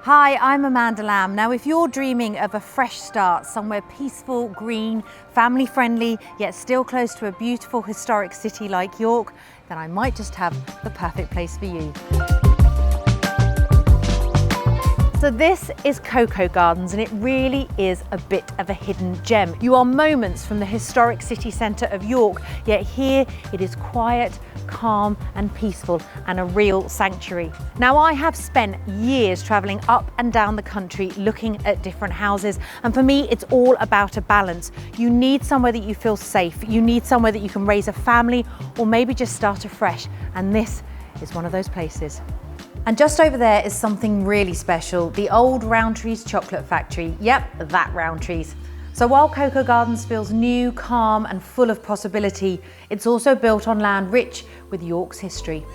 Hi, I'm Amanda Lamb. Now, if you're dreaming of a fresh start, somewhere peaceful, green, family friendly, yet still close to a beautiful historic city like York, then I might just have the perfect place for you. So this is Cocoa Gardens, and it really is a bit of a hidden gem. You are moments from the historic city centre of York, yet here it is quiet, calm and peaceful, and a real sanctuary. Now, I have spent years travelling up and down the country looking at different houses, and for me it's all about a balance. You need somewhere that you feel safe, you need somewhere that you can raise a family or maybe just start afresh, and this is one of those places. And just over there is something really special, the old Rowntree's chocolate factory. Yep, that Rowntree's. So while Cocoa Gardens feels new, calm and full of possibility, it's also built on land rich with York's history.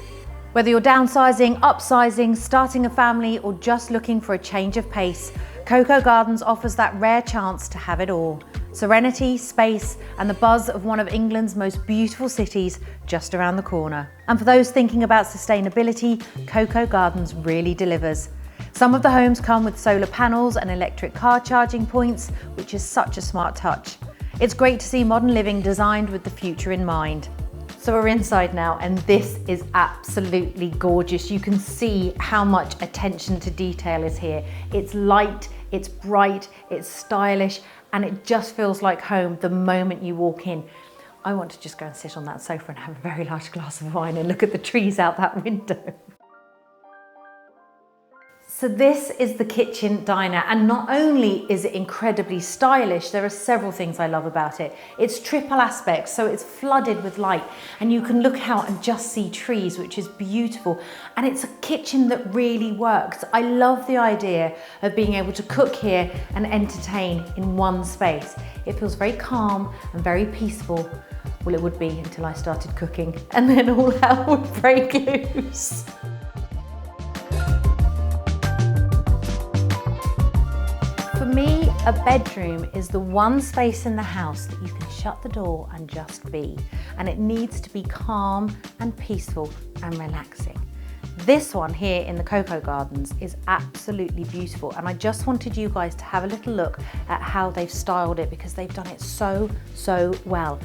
Whether you're downsizing, upsizing, starting a family or just looking for a change of pace, Cocoa Gardens offers that rare chance to have it all. Serenity, space and the buzz of one of England's most beautiful cities just around the corner. And for those thinking about sustainability, Cocoa Gardens really delivers. Some of the homes come with solar panels and electric car charging points, which is such a smart touch. It's great to see modern living designed with the future in mind. So we're inside now, and this is absolutely gorgeous. You can see how much attention to detail is here. It's light, it's bright, it's stylish, and it just feels like home the moment you walk in. I want to just go and sit on that sofa and have a very large glass of wine and look at the trees out that window. So this is the kitchen diner, and not only is it incredibly stylish, there are several things I love about it. It's triple aspects, so it's flooded with light and you can look out and just see trees, which is beautiful. And it's a kitchen that really works. I love the idea of being able to cook here and entertain in one space. It feels very calm and very peaceful. Well, it would be until I started cooking, and then all hell would break loose. For me, a bedroom is the one space in the house that you can shut the door and just be. And it needs to be calm and peaceful and relaxing. This one here in the Cocoa Gardens is absolutely beautiful, and I just wanted you guys to have a little look at how they've styled it because they've done it so well.